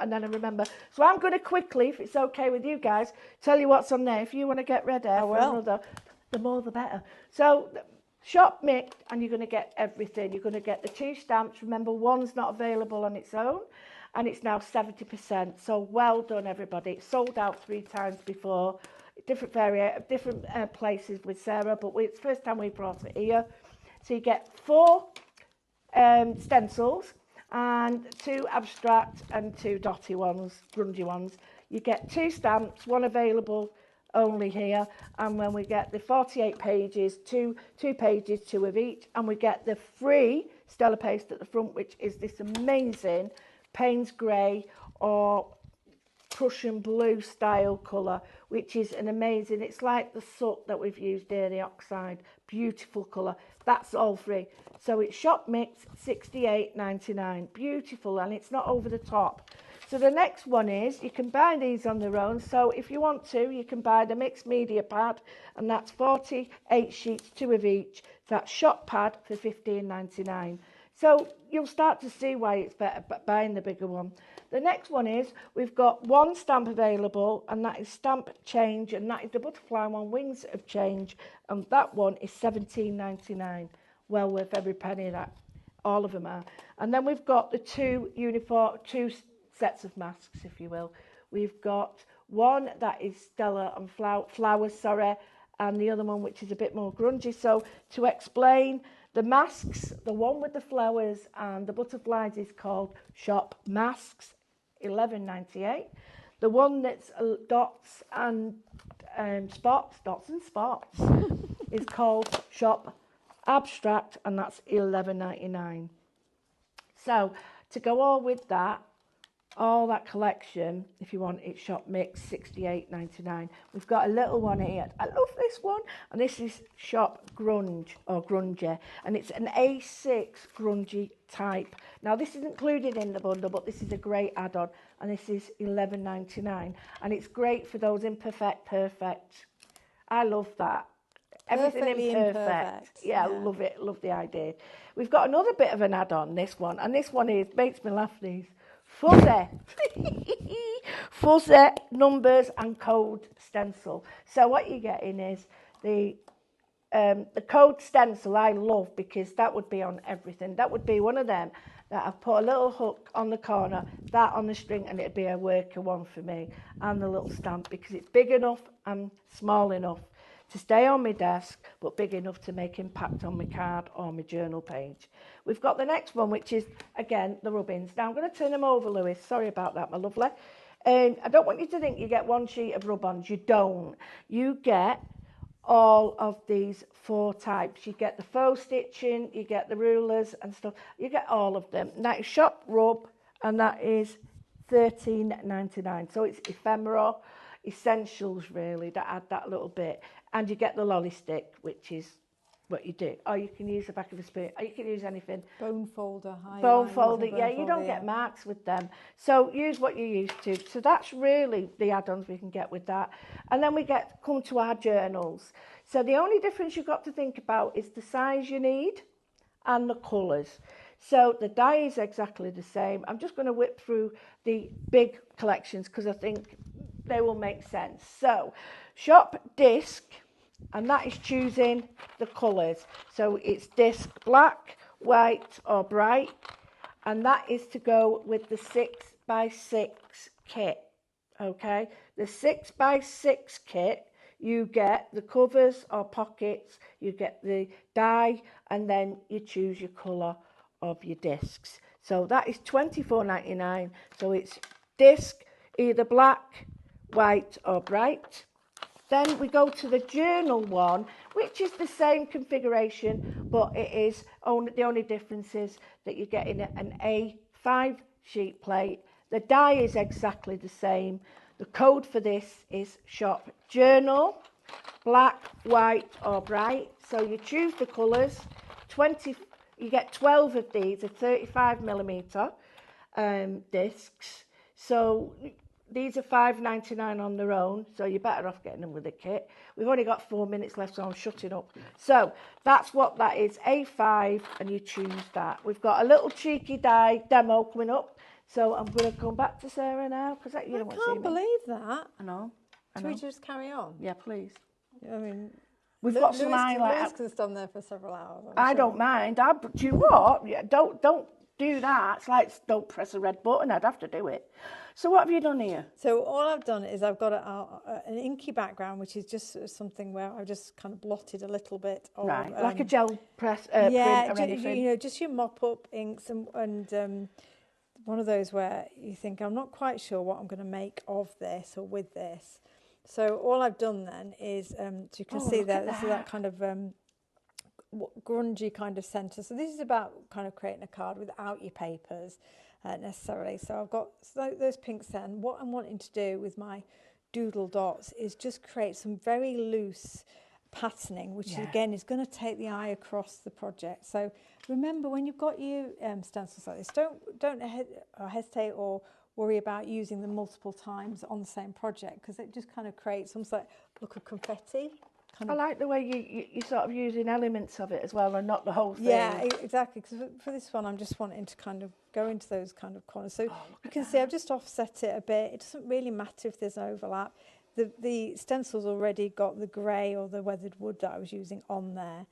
and then I remember. So I'm going to quickly, if it's okay with you guys, tell you what's on there. If you want to get ready for another, the more the better. So shop mix, and you're going to get everything. You're going to get the 2 stamps. Remember, one's not available on its own. And it's now 70%. So well done, everybody. It's sold out 3 times before, different places with Sarah, but it's the first time we brought it here. So you get 4 stencils and 2 abstract and 2 dotty ones, grungy ones. You get 2 stamps, 1 available only here. And when we get the 48 pages, 2 pages, 2 of each. And we get the free Stella paste at the front, which is this amazing Payne's Grey or Prussian Blue style colour, which is an amazing, it's like the soot that we've used here, the oxide, beautiful colour. That's all free. So it's shop mix, $68.99, beautiful, and it's not over the top. So the next one is, you can buy these on their own. So if you want to, you can buy the mixed media pad, and that's 48 sheets, 2 of each. That's shop pad for $15.99. So you'll start to see why it's better buying the bigger one. The next one is, we've got 1 stamp available, and that is Stamp Change, and that is the butterfly one, Wings of Change, and that one is $17.99. Well worth every penny of that. All of them are. And then we've got the 2 sets of masks, if you will. We've got one that is Stella and flowers, and the other one which is a bit more grungy. So to explain, the masks, the one with the flowers and the butterflies is called Shop Masks, $11.98. The one that's dots and spots is called Shop Abstract, and that's $11.99. So to go all with that, all that collection, if you want it shop mix, $68.99. We've got a little one here. I love this one, and this is Shop Grunge or Grungy, and it's an A6 grungy type. Now this is included in the bundle, but this is a great add-on, and this is $11.99, and it's great for those imperfect, perfect. I love that. Everything imperfect. Yeah, I love it. Love the idea. We've got another bit of an add-on, this one, and this one makes me laugh. These. Fuzzy. Fuzzy numbers and code stencil. So what you're getting is the code stencil I love, because that would be on everything. That would be one of them that I've put a little hook on the corner, that on the string, and it'd be a worker one for me, and the little stamp, because it's big enough and small enough to stay on my desk, but big enough to make impact on my card or my journal page. We've got the next one, which is, again, the rubbings. Now, I'm going to turn them over, Lewis. Sorry about that, my lovely. I don't want you to think you get one sheet of rub-ons. You don't. You get all of these 4 types. You get the faux stitching, you get the rulers and stuff. You get all of them. And that is Shop Rub, and that is $13.99. So it's ephemeral, essentials really, that add that little bit. And you get the lolly stick, which is what you do. Or you can use the back of a spoon, or you can use anything. Bone folder, Bone folder, yeah, you don't get marks with them. So use what you're used to. So that's really the add-ons we can get with that. And then we come to our journals. So the only difference you've got to think about is the size you need and the colours. So the die is exactly the same. I'm just going to whip through the big collections because I think they will make sense. So Shop Disc, and that is choosing the colours. So it's disc black, white or bright, and that is to go with the 6x6 kit. Okay, the 6x6 kit, you get the covers or pockets, you get the die, and then you choose your colour of your discs. So that is $24.99. So it's disc either black, white or bright. Then we go to the journal one, which is the same configuration, but it is the only difference is that you're getting an A5 sheet plate. The die is exactly the same. The code for this is Shop Journal, black, white or bright. So you choose the colours. You get 12 of these, a 35mm discs. So these are $5.99 on their own, so you're better off getting them with a kit. We've only got 4 minutes left, so I'm shutting up. So that's what that is, A5, and you choose that. We've got a little cheeky die demo coming up, so I'm going to come back to Sarah now, because you don't want to see me. I can't believe that. I know. Should we just carry on? Yeah, please. I mean, we've got some highlights. Lewis could stand there for several hours. I don't mind. Do you know what? Yeah, don't do that. It's like don't press a red button. I'd have to do it. So what have you done here? So all I've done is I've got an inky background, which is just something where I've just kind of blotted a little bit of, right, like a gel press print or anything. You know, just your mop-up inks and one of those where you think, I'm not quite sure what I'm going to make of this or with this. So all I've done then is, so you can see that this is that kind of grungy kind of centre. So this is about kind of creating a card without your papers necessarily. So I've got those pinks then. What I'm wanting to do with my doodle dots is just create some very loose patterning, which again is going to take the eye across the project. So remember, when you've got your stencils like this, don't hesitate or worry about using them multiple times on the same project, because it just kind of creates almost like a look of confetti. I like the way you sort of using elements of it as well, and not the whole thing. Yeah, exactly. Because for this one, I'm just wanting to kind of go into those kind of corners. So you can see I've just offset it a bit. It doesn't really matter if there's overlap. The stencil's already got the grey or the weathered wood that I was using on there.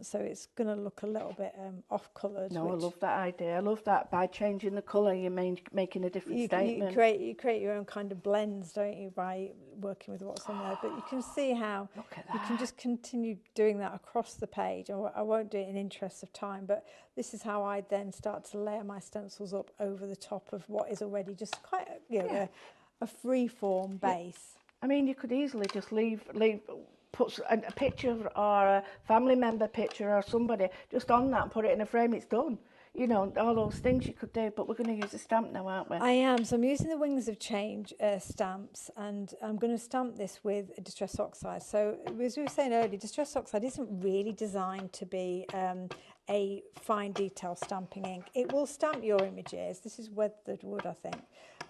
So it's going to look a little bit off-coloured. No, I love that idea. I love that by changing the colour, you're making a different statement. You create your own kind of blends, don't you, by working with what's on there. But you can see how you can just continue doing that across the page. I won't do it in interest of time, but this is how I then start to layer my stencils up over the top of what is already just quite a free-form base. I mean, you could easily just put a picture or a family member picture or somebody just on that and put it in a frame. It's done. You know, all those things you could do, but we're going to use a stamp now, aren't we? I am. So I'm using the Wings of Change stamps, and I'm going to stamp this with Distress Oxide. So as we were saying earlier, Distress Oxide isn't really designed to be a fine detail stamping ink. It will stamp your images. This is weathered wood, I think.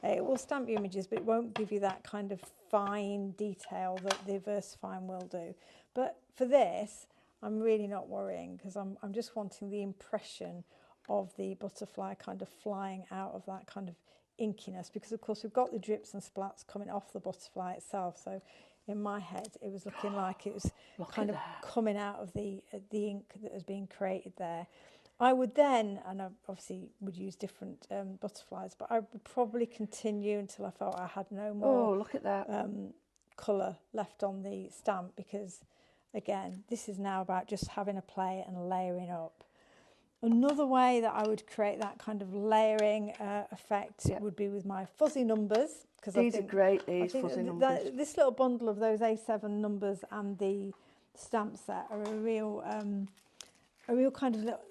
It will stamp your images, but it won't give you that kind of fine detail that the VersaFine will do. But for this, I'm really not worrying, because I'm just wanting the impression of the butterfly kind of flying out of that kind of inkiness, because of course we've got the drips and splats coming off the butterfly itself. So in my head, it was looking like it was kind of coming out of the ink that was being created there. I would then, and I obviously would use different butterflies, but I would probably continue until I felt I had no more Oh, look at that. colour left on the stamp, because again, this is now about just having a play and layering up. Another way that I would create that kind of layering effect would be with my fuzzy numbers. Because These are great, these fuzzy numbers. This little bundle of those A7 numbers and the stamp set are a real kind of little,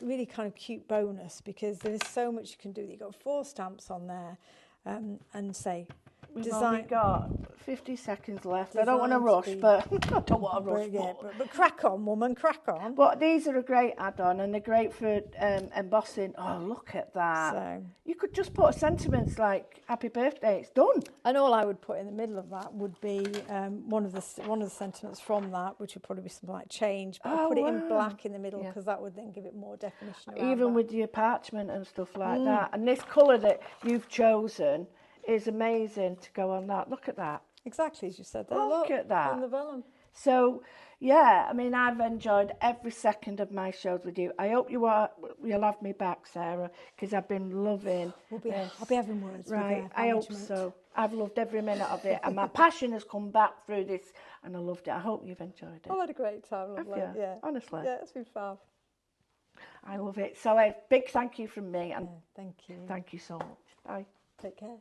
really kind of cute bonus, because there is so much you can do. You've got 4 stamps on there, and say, We've only got 50 seconds left. I Design don't want to rush, speed. but I don't want to rush. Yeah, but crack on, woman, crack on. But these are a great add-on, and they're great for embossing. Oh, look at that. So, You could just put sentiments like "Happy Birthday." It's done. and all I would put in the middle of that would be one of the sentiments from that, which would probably be something like change. But I'd put it in black in the middle, because that would then give it more definition. Even with your parchment and stuff like that. And this colour that you've chosen is amazing to go on that. Look at that. Exactly as you said there. Look at that. On the vellum. So, yeah, I mean, I've enjoyed every second of my shows with you. I hope you'll have me back, Sarah, because I've been loving this. I'll be having words. Right, with I hope so. I've loved every minute of it, and my passion has come back through this, and I loved it. I hope you've enjoyed it. I had a great time, lovely. Have you? Yeah, Honestly. Yeah, it's been fab. I love it. So a big thank you from me, and Thank you. thank you so much. Bye. Take care.